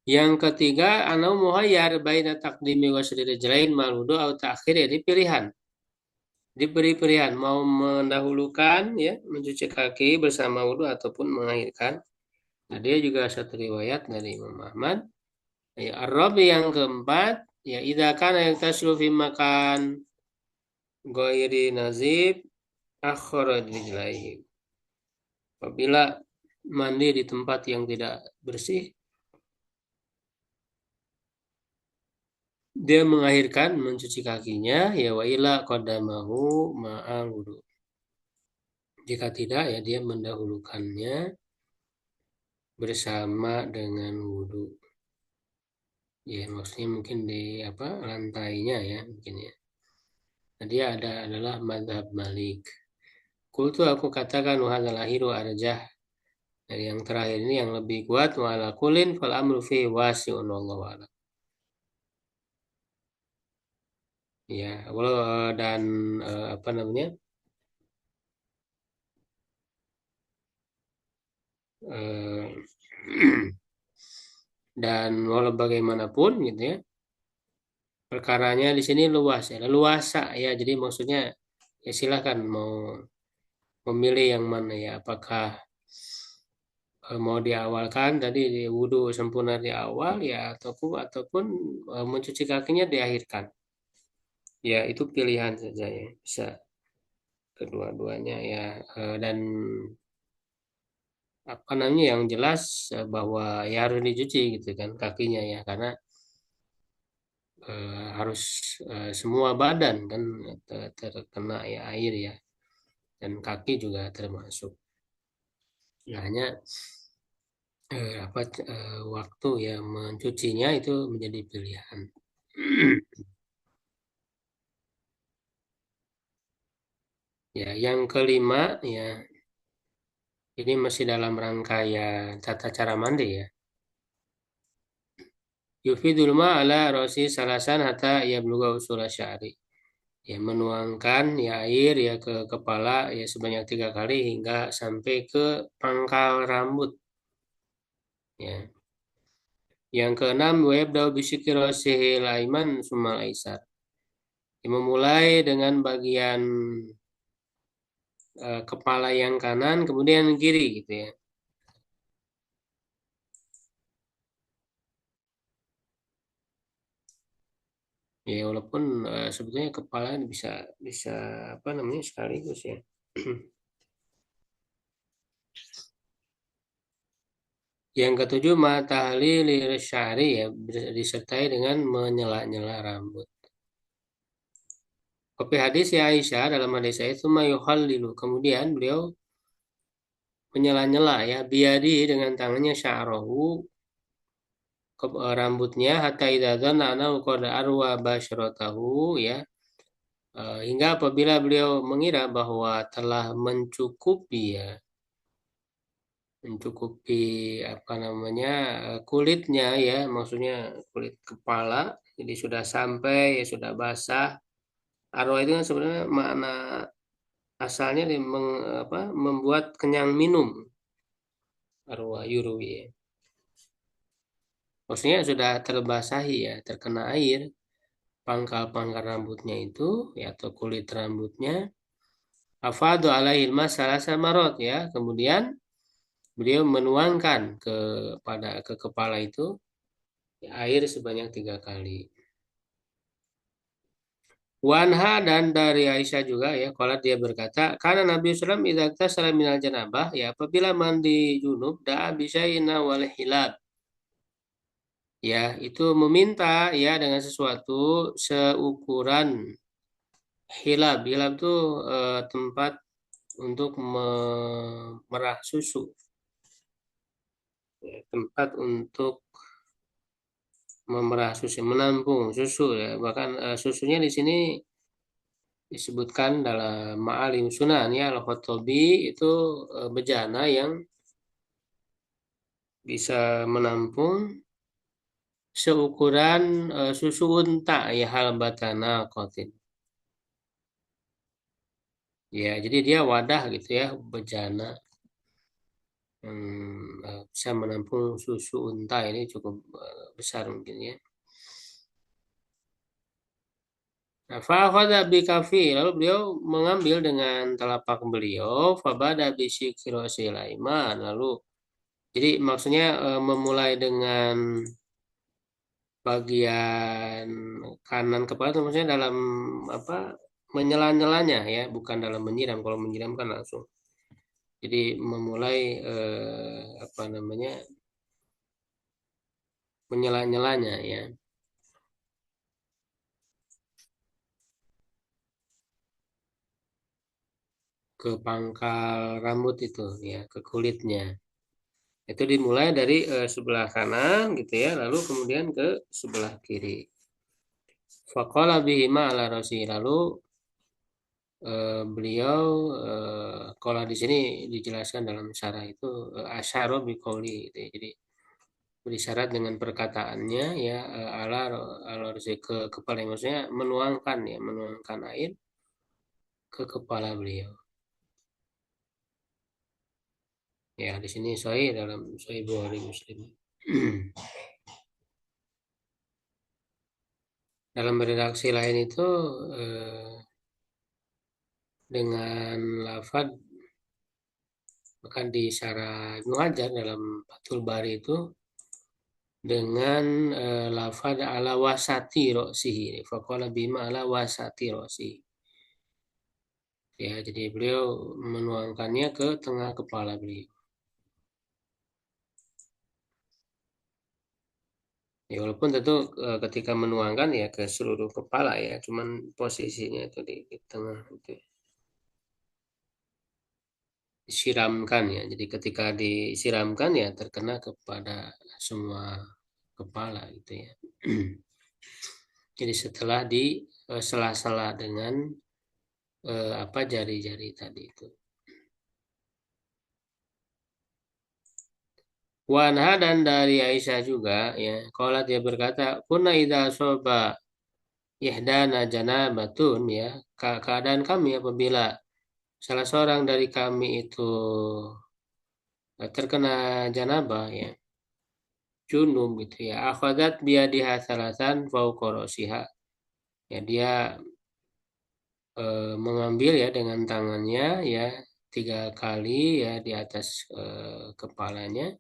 Yang ketiga, anau muhayyar baina taqdimi ghusli rijlain mal wudu atau ta'khir ini pilihan. Diberi pilihan mau mendahulukan ya mencuci kaki bersama wudu ataupun mengakhirkan. Nah, dia juga satu riwayat dari Imam Ahmad. Ya, Ar-Rabi yang keempat, ya idza kana yaktaslu fi makan ghairi nazib akhara rijlaihi. Apabila mandi di tempat yang tidak bersih, dia mengakhirkan mencuci kakinya ya wa ila qadamahu ma'al wudu. Jika tidak ya dia mendahulukannya bersama dengan wudu. Ya maksudnya mungkin di lantainya ya mungkin ya. Nah, dia adalah mazhab Malik. Kultu aku katakan wahal lahiru arjah. Dari yang terakhir ini yang lebih kuat wala kulin fal amru fi wasi'un wallahu a'lam. Ya, dan apa namanya? Dan walau bagaimanapun gitu ya perkaranya di sini luas ya luasa ya jadi maksudnya ya silakan mau memilih yang mana ya apakah mau diawalkan tadi di wudhu sempurna di awal ya ataupun mencuci kakinya diakhirkan. Ya itu pilihan saja ya, bisa kedua-duanya ya. Dan apa namanya yang jelas bahwa ya harus dicuci gitu kan kakinya ya karena harus semua badan kan terkena ya air ya dan kaki juga termasuk. Ya, hanya waktu ya mencucinya itu menjadi pilihan. Ya, yang kelima ya ini masih dalam rangkaian tata cara mandi ya. Yufidul ma ala rosi salasan hatta yablugha usul syari. Ya menuangkan ya air ya ke kepala ya sebanyak 3 kali hingga sampai ke pangkal rambut. Ya. Yang keenam wayabda'u bisyikri rasihi laiman sumal aisar. Ya, memulai dengan bagian kepala yang kanan kemudian kiri gitu ya. Ya walaupun sebetulnya kepala bisa bisa apa namanya sekaligus ya. Yang ketujuh matahlil syari ya disertai dengan menyela-nyela rambut. Kopi hadis ya Aisyah dalam hadis itu mayuhallilu. Kemudian beliau menyela-nyela ya biadi dengan tangannya sya'rahu rambutnya hatta idza dzanna annahu qad arwa basyratahu ya. Hingga apabila beliau mengira bahwa telah mencukupi ya mencukupi apa namanya kulitnya ya maksudnya kulit kepala jadi sudah sampai ya sudah basah arwah itu kan sebenarnya makna asalnya membuat kenyang minum arwah yurwi ya. Maksudnya sudah terbasahi ya terkena air pangkal-pangkal rambutnya itu ya atau kulit rambutnya afadu alaihil masalah samarot ya kemudian beliau menuangkan ke kepala itu air sebanyak 3 kali. Wanha dan dari Aisyah juga ya, kalau dia berkata, karena Nabi SAW idza salam minal janabah ya apabila mandi junub da'a bisyai'in wal hilab. Ya, itu meminta ya dengan sesuatu seukuran hilab. Hilab itu tempat untuk memerah susu. Ya, tempat untuk memerah susu, menampung susu ya. Bahkan susunya di sini disebutkan dalam Ma'alim Sunan ya Al-Khattabi itu bejana yang bisa menampung seukuran susu unta ya hal batana kotin. Ya, jadi dia wadah gitu ya bejana yang bisa menampung susu unta ini cukup besar mungkin ya. Nah, fa'akhadha bikafi, lalu beliau mengambil dengan telapak beliau, fabada bisyikri laiman, lalu jadi maksudnya memulai dengan bagian kanan kepala itu maksudnya dalam apa menyela-nyelanya ya, bukan dalam menyiram. Kalau menyiram kan langsung. Jadi memulai apa namanya menyela-nyelanya ya ke pangkal rambut itu ya ke kulitnya. Itu dimulai dari sebelah kanan gitu ya, lalu kemudian ke sebelah kiri. Faqala bihima ala rosi lalu beliau kalau di sini dijelaskan dalam syarah itu asyara biqauli gitu ya. Jadi berisyarat dengan perkataannya ya ala ala rosi ke kepala maksudnya menuangkan air ke kepala beliau. Ya di sini sahih dalam Sahih Bukhari Muslim. Dalam redaksi lain itu dengan lafaz Bahkan di syarah Ibnu Hajar dalam Fathul Bari itu dengan lafaz ala wasati ro'sihi. Faqala bima ala wasati ro'sihi. Ya, jadi beliau menuangkannya ke tengah kepala beliau. Ya, walaupun tentu ketika menuangkan ya ke seluruh kepala ya, cuman posisinya itu di tengah itu disiramkan ya. Jadi ketika disiramkan ya terkena kepada semua kepala gitu ya. Jadi setelah di sela-sela dengan apa jari-jari tadi itu. Wanha dan dari Aisyah juga ya, kalau dia berkata, "Kunna idza soba ihdana janabatun," ya, keadaan kami apabila salah seorang dari kami itu terkena janabah ya, junub gitu ya, akhadat biadiha salasan fauqa ra'siha. Ya dia mengambil ya dengan tangannya ya 3 kali ya di atas kepalanya.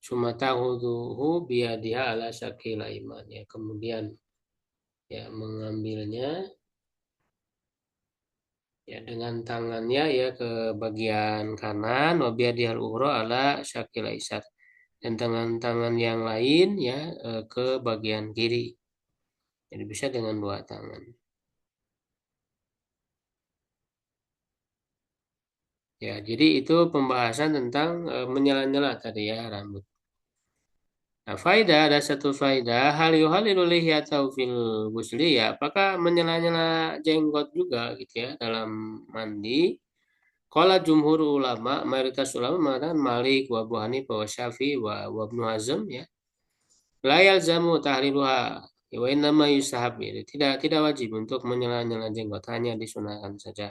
Sumatahuduhu biadiha ala syakila iman ya. Kemudian ya mengambilnya ya dengan tangannya ya ke bagian kanan wa biadihal ukhra ala syakila isar, dan tangan-tangan yang lain ya ke bagian kiri. Jadi bisa dengan 2 tangan. Ya, jadi itu pembahasan tentang menyela-nyela tadi ya rambut. Nah, faedah ada satu faedah hal yuhalilu lihiyatahu fil ghusli ya, apakah menyela-nyela jenggot juga gitu ya dalam mandi. Qala jumhur ulama, mayoritas ulama mengatakan Malik wa Abu Hanifah wa Syafi'i wa Ibnu Hazm ya. La yalzamu tahriruha wa innama yusahab ya. Tidak wajib untuk menyela-nyela jenggot, hanya disunahkan saja.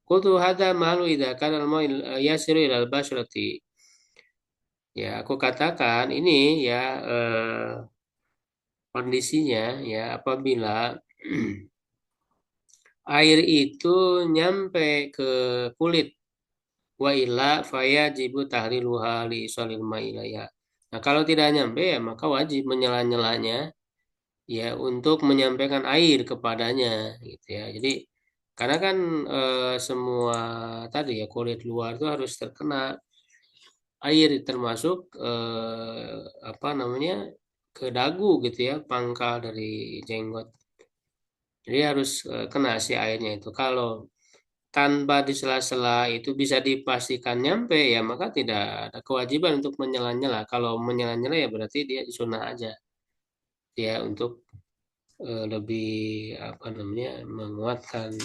Qultu hadza malu idza kana al-ma'il yasiru ilal basyrati. Ya, aku katakan ini ya kondisinya ya apabila air itu nyampe ke kulit, wa illa fayajibu tahriluha li isalil ma'ilaya. Nah, kalau tidak nyampe ya maka wajib menyela-nyelanya ya untuk menyampaikan air kepadanya gitu ya. Jadi karena kan semua tadi ya kulit luar itu harus terkena air, termasuk apa namanya ke dagu gitu ya, pangkal dari jenggot. Jadi harus kena si airnya itu. Kalau tanpa di sela-sela itu bisa dipastikan nyampe ya maka tidak ada kewajiban untuk menyela-nyela. Kalau menyela-nyela ya berarti dia sunnah aja. Ya untuk lebih apa namanya menguatkan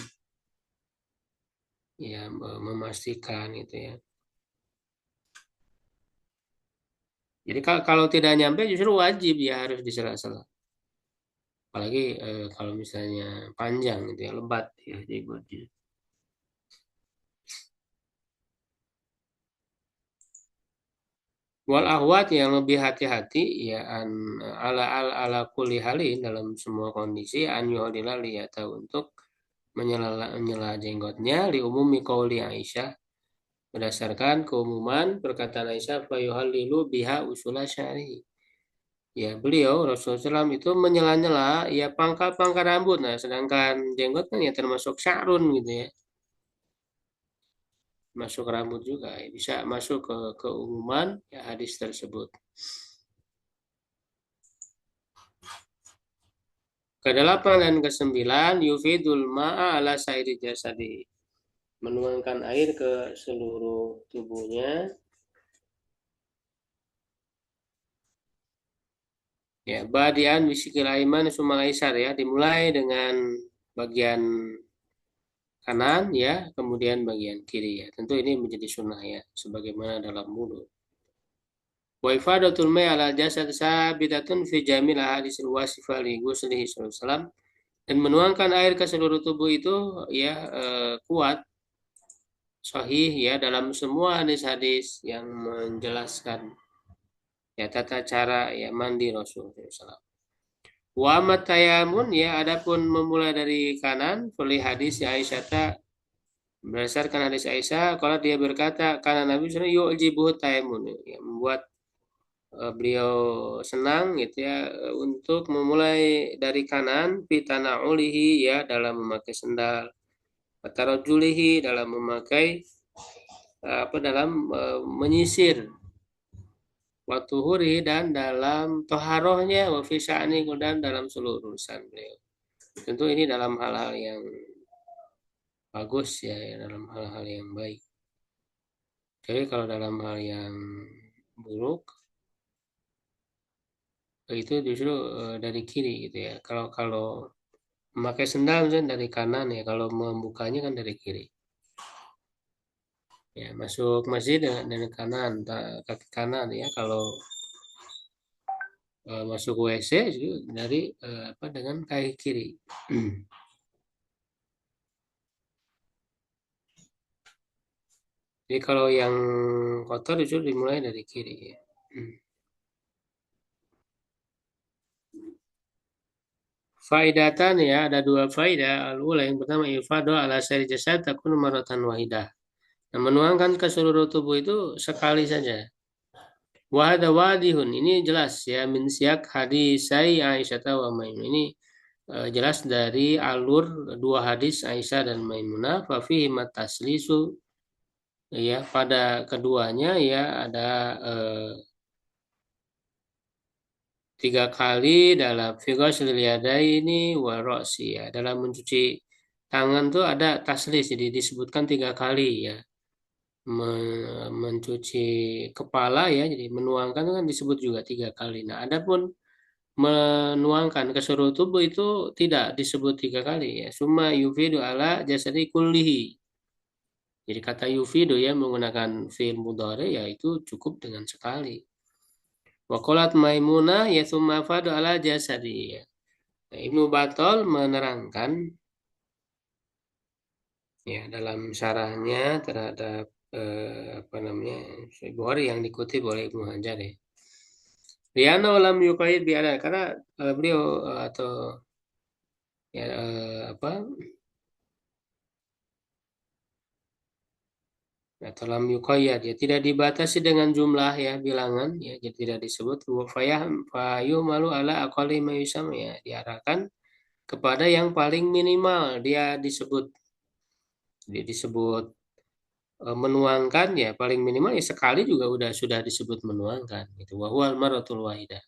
ya memastikan gitu ya. Jadi kalau tidak nyampe justru wajib ya harus disela-sela. Apalagi kalau misalnya panjang gitu ya, lebat ya jenggotnya. Wal ahwat yang lebih hati-hati ya ala kulli halin dalam semua kondisi an yuhdila liyata untuk menyela jenggotnya li umumi qauli Aisyah, berdasarkan keumuman perkataan Aisyah fa yuhallilu biha usula syari. Ya, beliau Rasulullah SAW itu menyela-nyela ya pangkal-pangkal rambut. Nah, sedangkan jenggot kan ya termasuk sya'run gitu ya. Masuk rambut juga ya. Bisa masuk ke keumuman ya hadis tersebut. Kedelapan dan kesembilan yufidul ma'a ala sairi jasadi. Menuangkan air ke seluruh tubuhnya. Ya, badian bisikil aiman sumal aisar ya, dimulai dengan bagian kanan ya, kemudian bagian kiri ya. Tentu ini menjadi sunnah ya, sebagaimana dalam wudu. Wa ifadatul mai ala jasad sabitatun fi jamil ahadisil wasifah li ghuslihi sallallahu, dan menuangkan air ke seluruh tubuh itu ya kuat sahih ya dalam semua hadis-hadis yang menjelaskan ya tata cara ya mandi Rasulullah SAW. Wa matayamun ya adapun memulai dari kanan oleh hadis ya Aisyah Berdasarkan hadis Aisyah, kalau dia berkata, karena Nabi SAW yu'jibuhu tayammun, ya, membuat beliau senang gitu ya untuk memulai dari kanan fitana'ulihi ya dalam memakai sendal, watarajulihi dalam memakai dalam menyisir, watuhuri dan dalam toharohnya, wafisani dan dalam seluruh urusan beliau. Tentu ini dalam hal-hal yang bagus ya, dalam hal-hal yang baik. Jadi kalau dalam hal yang buruk itu justru dari kiri gitu ya. Kalau memakai sendal misalnya dari kanan ya, kalau membukanya kan dari kiri. Ya, masuk masjid dari kanan, kaki kanan ya. Kalau masuk WC juga dari dengan kaki kiri. Jadi kalau yang kotor itu dimulai dari kiri ya. Faidatan ya, ada dua faidah. Al-ula yang pertama ifadu ala sari jasad takun maratan wahidah. Nah, menuangkan ke seluruh tubuh itu sekali saja. Wahada wadihun, ini jelas ya, min siak hadisai Aisyah wa Maimunah. Ini jelas dari alur dua hadis Aisyah dan Maimunah. Fafihi mataslisu, ya pada keduanya ya ada 3 kali dalam fiqhul yadaini wa ra'si ya. Dalam mencuci tangan tuh ada taslis, jadi disebutkan 3 kali ya. Mencuci kepala ya, jadi menuangkan kan disebut juga 3 kali. Nah, adapun menuangkan ke seluruh tubuh itu tidak disebut 3 kali ya. Summa yufidu ala jasadi kullihi. Jadi kata yufidu ya menggunakan fi'il mudhari ya itu cukup dengan sekali. Waqalat Maimunah ya summa fadu ala jasadi ya. Nah, Ibnu Battal menerangkan ya dalam syarahnya terhadap Bukhari yang dikutip oleh Ibnu Hajar ya. Liana lam yuqaid biada karena beliau atau ya atau lam yuqayyad ya tidak dibatasi dengan jumlah ya bilangan ya, jadi tidak disebut fayu malu ala aqalli ma ya, diarahkan kepada yang paling minimal dia disebut menuangkan ya, paling minimal ya sekali juga sudah disebut menuangkan gitu. Wa huwal maratul wahidah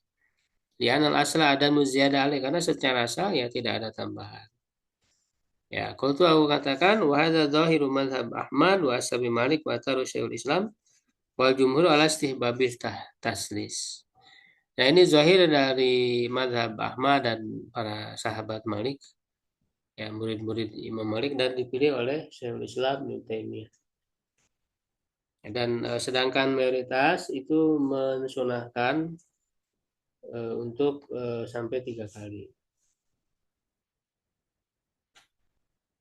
li'anal asla ada muziyadah alaih, karena secara asal ya tidak ada tambahan. Ya, kalau itu aku katakan wa hadza zahiru mazhab Ahmad wa ashabi Malik wa taru Syekhul Islam wal jumhur ala istihbabit taslis. Nah, ini zahir dari mazhab Ahmad dan para sahabat Malik ya, murid-murid Imam Malik, dan dipilih oleh Syekhul Islam Ibnu Taimiyah. Dan sedangkan mayoritas itu mensunahkan untuk sampai 3 kali.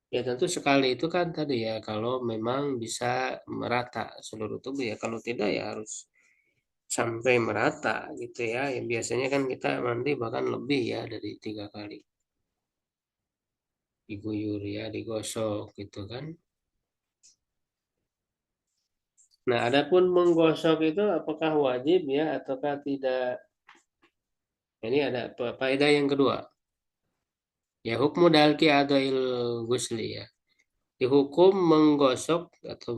Ya tentu sekali itu kan tadi ya kalau memang bisa merata seluruh tubuh ya, kalau tidak ya harus sampai merata gitu ya. Yang biasanya kan kita mandi bahkan lebih ya dari 3 kali. Diguyur ya, digosok gitu kan. Nah, adapun menggosok itu apakah wajib ya ataukah tidak? Ini ada faedah yang kedua. Ya hukmu dalki adail gusli ya. Dihukum menggosok atau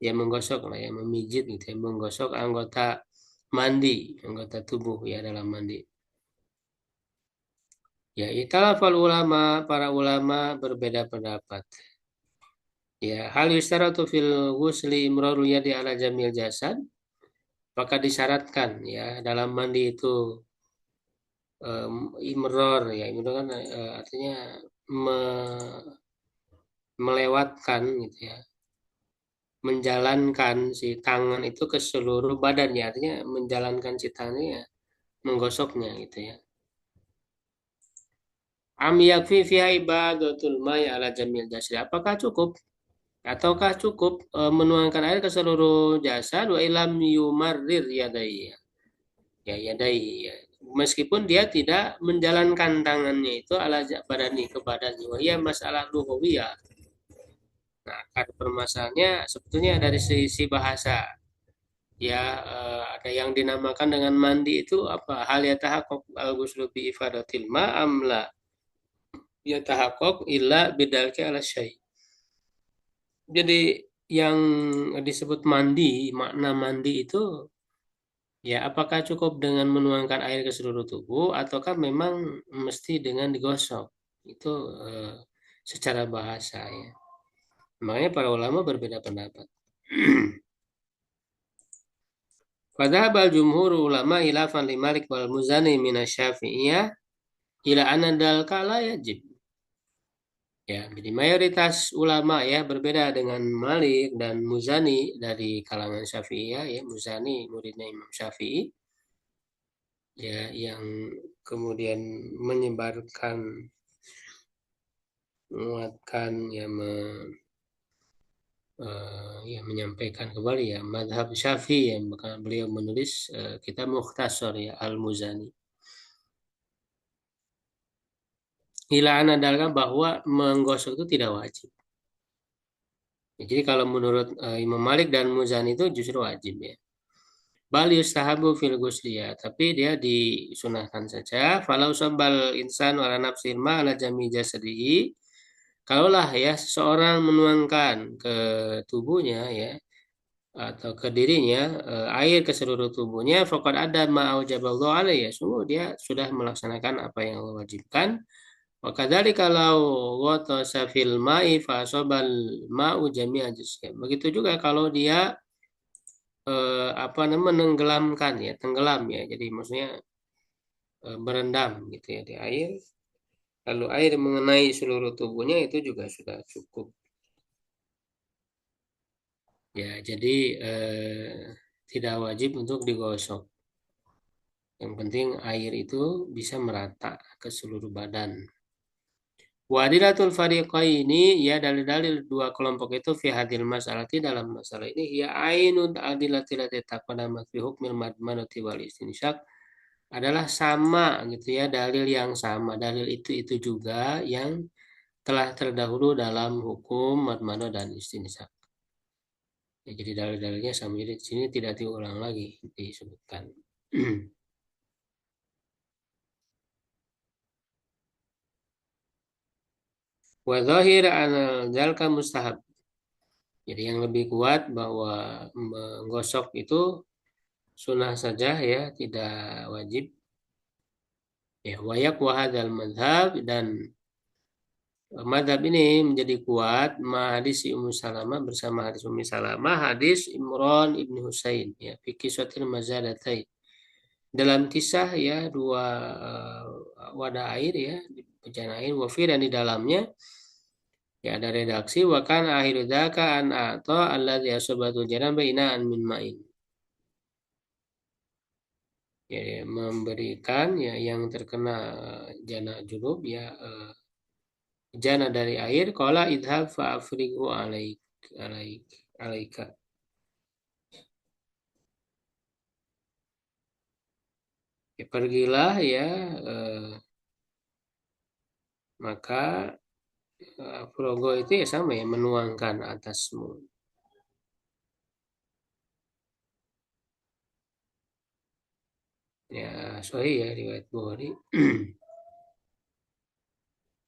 menggosok lah ya, memijit gitu ya, menggosok anggota mandi, anggota tubuh ya dalam mandi. Ya, italafal ulama, para ulama berbeda pendapat. Ya, hal yustaratu fil ghusli imrarul yadi ala jamil jasad. Apakah disyaratkan ya dalam mandi itu imror ya, itu kan artinya melewatkan gitu ya, menjalankan si tangan itu ke seluruh badannya, artinya menjalankan si tangannya ya, menggosoknya gitu ya. Am yakfi fiha ibadatul mai ala jamil jasad. Apakah cukup ataukah cukup menuangkan air ke seluruh jasad wa ilam yumarrir yadai ya yadai ya. Meskipun dia tidak menjalankan tangannya itu ala badani ke badannya. Ya masalah lughawiyah. Nah, akar permasalahannya sebetulnya dari sisi bahasa. Ya, ada yang dinamakan dengan mandi itu apa? Hal yatahaqqaq al-ghuslu bi ifadatil ma amla yatahaqqaq illa bidalki ala syai. Jadi yang disebut mandi, makna mandi itu ya apakah cukup dengan menuangkan air ke seluruh tubuh ataukah memang mesti dengan digosok? Itu secara bahasa ya. Makanya para ulama berbeda pendapat. Padahal jumhur ulama ilafan li Malik wal Muzani minasyafi'iyah ila anadal kala yajib. Ya, jadi mayoritas ulama ya berbeda dengan Malik dan Muzani dari kalangan Syafi'iyah ya, Muzani muridnya Imam Syafi'i ya yang kemudian menyebarkan menguatkan ya ya menyampaikan kembali ya madhab Syafi'i yang bahkan beliau menulis kitab Mukhtasar ya Al-Muzani. Ila anadalkan bahwa menggosok itu tidak wajib. Ya, jadi kalau menurut Imam Malik dan Muzani itu justru wajib ya. Bal yustahabu fil ghusliya, tapi dia disunahkan saja. Falau sabal insan wala nafsil ma ala jami jasadihi. Kalaulah ya seseorang menuangkan ke tubuhnya ya atau ke dirinya air ke seluruh tubuhnya, faqad ada ma aujaballahu alaihi ya. Sungguh dia sudah melaksanakan apa yang Allah wajibkan. Wa kadzalika kalau ghotasa fil ma'i fa asobal ma'u jami'a juz'ih. Begitu juga kalau dia apa namanya menenggelamkan ya, tenggelam ya. Jadi maksudnya berendam gitu ya di air. Lalu air mengenai seluruh tubuhnya itu juga sudah cukup. Ya, jadi tidak wajib untuk digosok. Yang penting air itu bisa merata ke seluruh badan. Wadilatul fariqaini ya dalil-dalil dua kelompok itu fi hadil masalati dalam masalah ini ya ainun adilatil taqaddamat fi hukmil madmanati wal istinsyak adalah sama gitu ya dalil yang sama dalil itu juga yang telah terdahulu dalam hukum madmano dan istinsyak. Ya, jadi dalil-dalilnya sama jadi di sini tidak diulang lagi disebutkan. Wa zahir anal zalika mustahab. Jadi yang lebih kuat bahwa menggosok itu sunnah saja ya, tidak wajib. Ya, wayak wahadal madhab dan madhab ini menjadi kuat hadis Ummu Salamah bersama hadis Ummi Salamah hadis Imran ibni Husain ya fi kiswatil mazadatain dalam kisah ya dua wadah air ya bejana air wafir dan di dalamnya ya ada redaksi wa kana akhiru dzaka an ata alladzi asabatu jaran bainaan min ma'in ya, ya, memberikan ya yang terkena jana junub ya jana dari air qala idhab fa afrighu alaik alaika ya, pergilah ya maka Progo itu ya sama ya menuangkan atasmu. Ya, sorry ya riwayat Bukhari.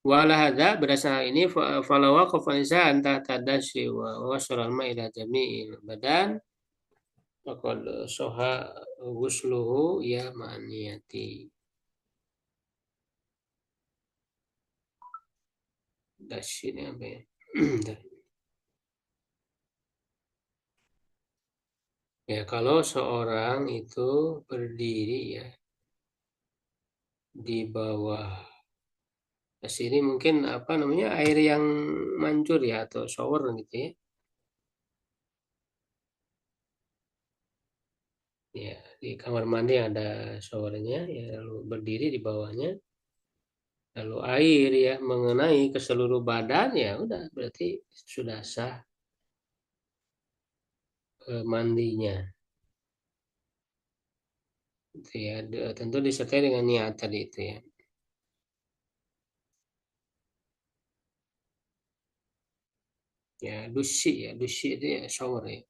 Wala hadza berdasarkan ini fala waqafa insan tahta dashi wa wasala al ila jami'il badan faqad soha ghusluhu ya ma'niyati. Dashi ini apa ya? Ya, kalau seorang itu berdiri ya di bawah sini mungkin apa namanya air yang mancur ya atau shower gitu ya. Ya, di kamar mandi ada showernya ya lalu berdiri di bawahnya lalu air ya mengenai ke seluruh badan ya udah berarti sudah sah mandinya. Itu ya tentu disertai dengan niat tadi itu ya. Ya, dushi ya, dushi itu ya shower ya.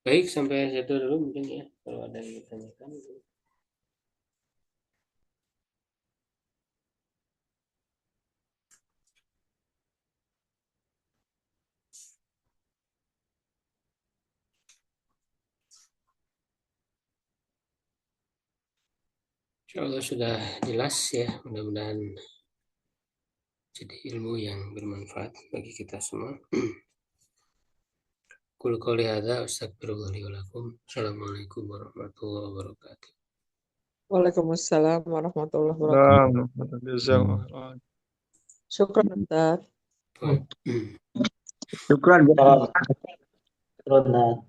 Baik, sampai situ dulu mungkin ya. Kalau ada yang ditanyakan. Insya Allah sudah jelas ya. Mudah-mudahan jadi ilmu yang bermanfaat bagi kita semua. Qul qouli hadza astaghfirullah li wa lakum. Assalamualaikum warahmatullahi wabarakatuh. Waalaikumsalam warahmatullahi wabarakatuh. Jazakallah. Syukran, Ustaz. Baik. Syukran. Ronda.